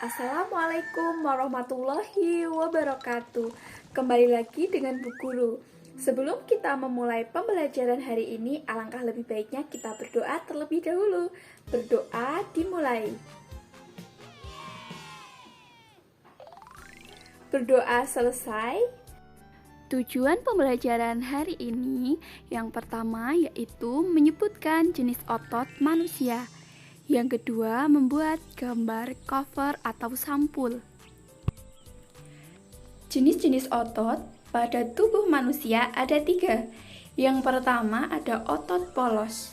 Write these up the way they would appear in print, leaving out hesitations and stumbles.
Assalamualaikum warahmatullahi wabarakatuh. Kembali lagi dengan Bu Guru. Sebelum kita memulai pembelajaran hari ini, alangkah lebih baiknya kita berdoa terlebih dahulu. Berdoa dimulai. Berdoa selesai. Tujuan pembelajaran hari ini yang pertama yaitu menyebutkan jenis otot manusia. Yang kedua, membuat gambar cover atau sampul. Jenis-jenis otot pada tubuh manusia ada 3. Yang pertama ada otot polos.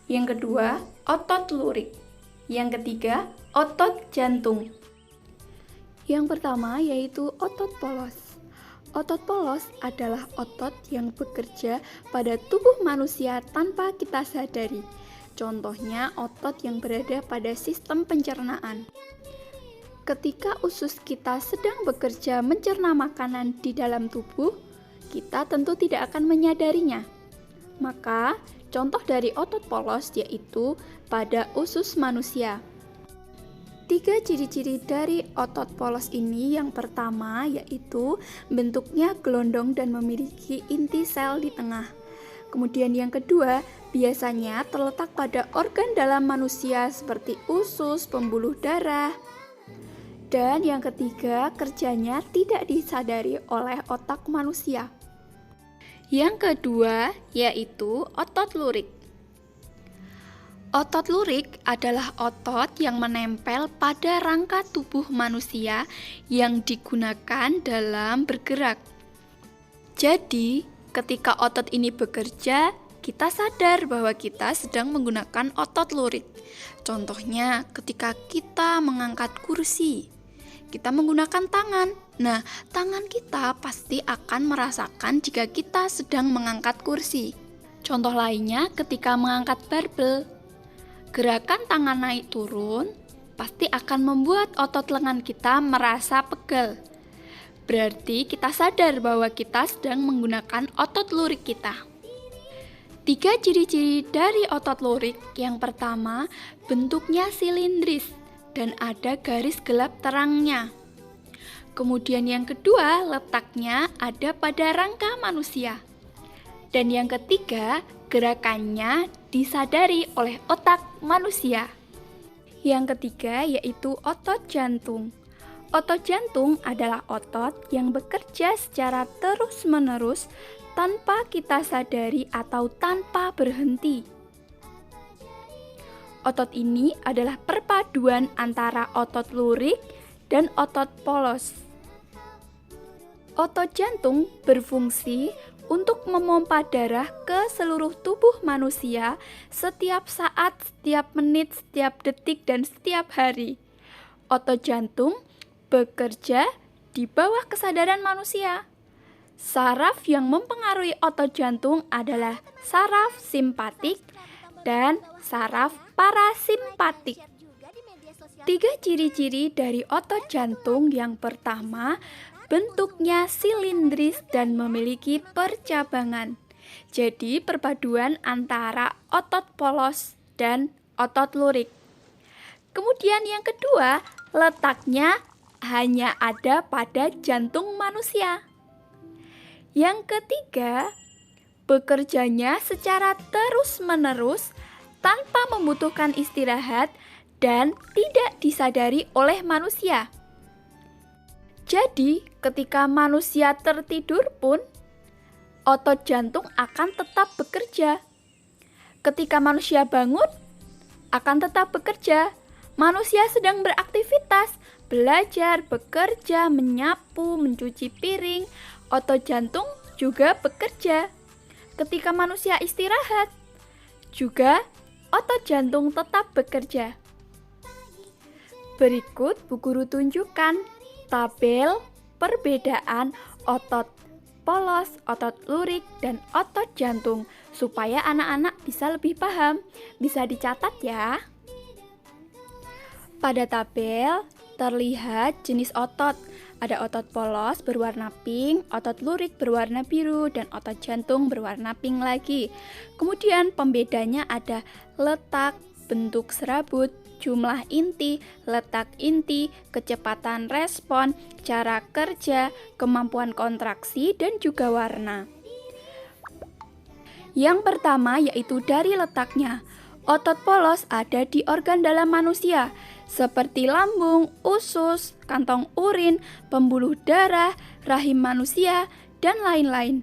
Yang kedua, otot lurik. Yang ketiga, otot jantung. Yang pertama yaitu otot polos. Otot polos adalah otot yang bekerja pada tubuh manusia tanpa kita sadari. Contohnya otot yang berada pada sistem pencernaan. Ketika usus kita sedang bekerja mencerna makanan di dalam tubuh, kita tentu tidak akan menyadarinya. Maka, contoh dari otot polos yaitu pada usus manusia. 3 ciri-ciri dari otot polos ini yang pertama yaitu bentuknya gelondong dan memiliki inti sel di tengah. Kemudian yang kedua, biasanya terletak pada organ dalam manusia seperti usus, pembuluh darah. Dan yang ketiga, kerjanya tidak disadari oleh otak manusia. Yang kedua, yaitu otot lurik. Otot lurik adalah otot yang menempel pada rangka tubuh manusia yang digunakan dalam bergerak. Jadi, ketika otot ini bekerja, kita sadar bahwa kita sedang menggunakan otot lurik. Contohnya, ketika kita mengangkat kursi, kita menggunakan tangan. Nah, tangan kita pasti akan merasakan jika kita sedang mengangkat kursi. Contoh lainnya, ketika mengangkat barbel, gerakan tangan naik turun pasti akan membuat otot lengan kita merasa pegel. Berarti kita sadar bahwa kita sedang menggunakan otot lurik kita. 3 ciri-ciri dari otot lurik. Yang pertama, bentuknya silindris dan ada garis gelap terangnya. Kemudian yang kedua, letaknya ada pada rangka manusia. Dan yang ketiga, gerakannya disadari oleh otak manusia. Yang ketiga yaitu otot jantung. Otot jantung adalah otot yang bekerja secara terus-menerus tanpa kita sadari atau tanpa berhenti. Otot ini adalah perpaduan antara otot lurik dan otot polos. Otot jantung berfungsi untuk memompa darah ke seluruh tubuh manusia setiap saat, setiap menit, setiap detik, dan setiap hari. Otot jantung bekerja di bawah kesadaran manusia. Saraf yang mempengaruhi otot jantung adalah saraf simpatik dan saraf parasimpatik. 3 ciri-ciri dari otot jantung yang pertama, bentuknya silindris dan memiliki percabangan. Jadi perpaduan antara otot polos dan otot lurik. Kemudian yang kedua, letaknya hanya ada pada jantung manusia. Yang ketiga, bekerjanya secara terus-menerus tanpa membutuhkan istirahat dan tidak disadari oleh manusia. Jadi, ketika manusia tertidur pun, otot jantung akan tetap bekerja. Ketika manusia bangun, akan tetap bekerja. Manusia sedang beraktivitas, belajar, bekerja, menyapu, mencuci piring, otot jantung juga bekerja. Ketika manusia istirahat, juga otot jantung tetap bekerja. Berikut Bu Guru tunjukkan tabel perbedaan otot polos, otot lurik, dan otot jantung supaya anak-anak bisa lebih paham. Bisa dicatat ya. Pada tabel terlihat jenis otot. Ada otot polos berwarna pink, otot lurik berwarna biru, dan otot jantung berwarna pink lagi. Kemudian pembedanya ada letak, bentuk serabut, jumlah inti, letak inti, kecepatan respon, cara kerja, kemampuan kontraksi, dan juga warna. Yang pertama yaitu dari letaknya. Otot polos ada di organ dalam manusia, seperti lambung, usus, kantong urin, pembuluh darah, rahim manusia, dan lain-lain.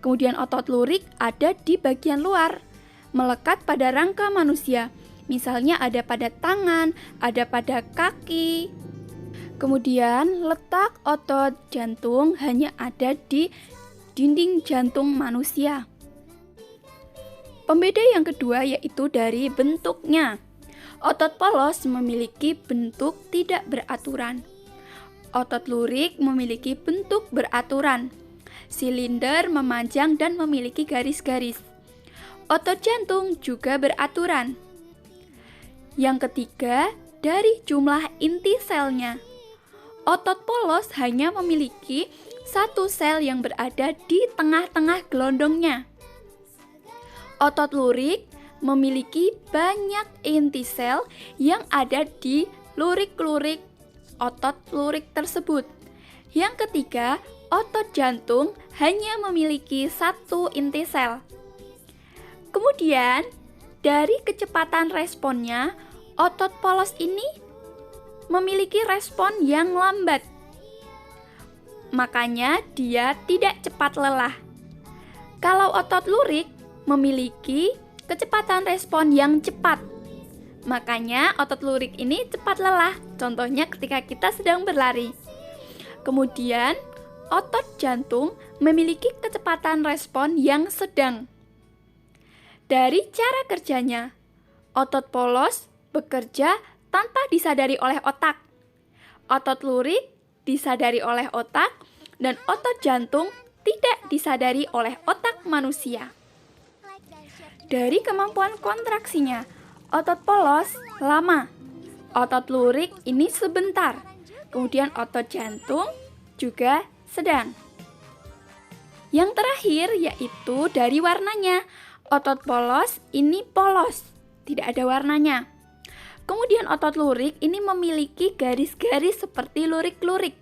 Kemudian otot lurik ada di bagian luar, melekat pada rangka manusia. Misalnya ada pada tangan, ada pada kaki. Kemudian letak otot jantung hanya ada di dinding jantung manusia. Pembeda yang kedua yaitu dari bentuknya. Otot polos memiliki bentuk tidak beraturan. Otot lurik memiliki bentuk beraturan. Silinder, memanjang, dan memiliki garis-garis. Otot jantung juga beraturan. Yang ketiga, dari jumlah inti selnya. Otot polos hanya memiliki satu sel yang berada di tengah-tengah gelondongnya. Otot lurik memiliki banyak inti sel yang ada di lurik-lurik otot lurik tersebut. Yang ketiga, otot jantung hanya memiliki satu inti sel. Kemudian, dari kecepatan responnya, otot polos ini memiliki respon yang lambat. Makanya dia tidak cepat lelah. Kalau otot lurik memiliki kecepatan respon yang cepat. Makanya otot lurik ini cepat lelah. Contohnya ketika kita sedang berlari. Kemudian, otot jantung memiliki kecepatan respon yang sedang. Dari cara kerjanya, otot polos bekerja tanpa disadari oleh otak. Otot lurik disadari oleh otak, dan otot jantung tidak disadari oleh otak manusia. Dari kemampuan kontraksinya, otot polos lama, otot lurik ini sebentar, kemudian otot jantung juga sedang. Yang terakhir yaitu dari warnanya. Otot polos ini polos, tidak ada warnanya. Kemudian otot lurik ini memiliki garis-garis seperti lurik-lurik,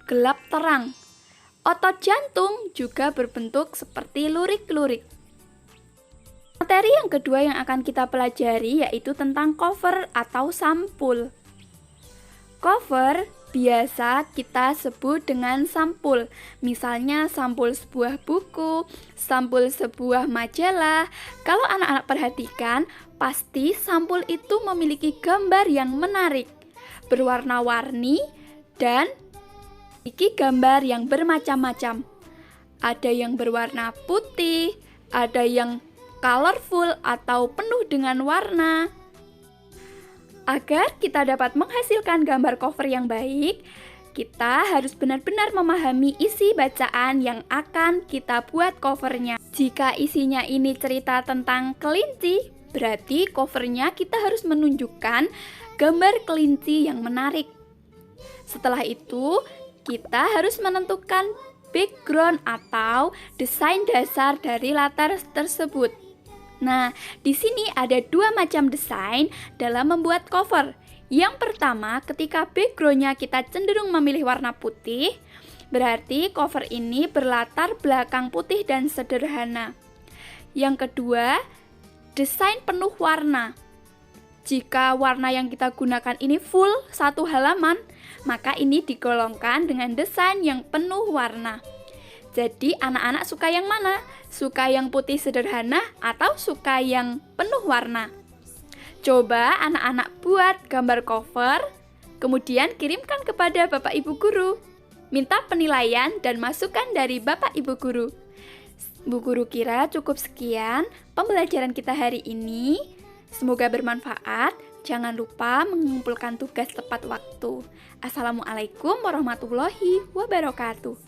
gelap terang. Otot jantung juga berbentuk seperti lurik-lurik. Materi yang kedua yang akan kita pelajari yaitu tentang cover atau sampul. Cover biasa kita sebut dengan sampul. Misalnya sampul sebuah buku, sampul sebuah majalah. Kalau anak-anak perhatikan, pasti sampul itu memiliki gambar yang menarik, berwarna-warni, dan memiliki gambar yang bermacam-macam. Ada yang berwarna putih, ada yang colorful atau penuh dengan warna. Agar kita dapat menghasilkan gambar cover yang baik, kita harus benar-benar memahami isi bacaan yang akan kita buat covernya. Jika isinya ini cerita tentang kelinci, berarti covernya kita harus menunjukkan gambar kelinci yang menarik. Setelah itu, kita harus menentukan background atau desain dasar dari latar tersebut. Nah, di sini ada dua macam desain dalam membuat cover. Yang pertama, ketika backgroundnya kita cenderung memilih warna putih, berarti cover ini berlatar belakang putih dan sederhana. Yang kedua, desain penuh warna. Jika warna yang kita gunakan ini full satu halaman, maka ini digolongkan dengan desain yang penuh warna. Jadi anak-anak suka yang mana? Suka yang putih sederhana atau suka yang penuh warna? Coba anak-anak buat gambar cover, kemudian kirimkan kepada Bapak Ibu Guru. Minta penilaian dan masukan dari Bapak Ibu Guru. Bu Guru kira cukup sekian pembelajaran kita hari ini. Semoga bermanfaat. Jangan lupa mengumpulkan tugas tepat waktu. Assalamualaikum warahmatullahi wabarakatuh.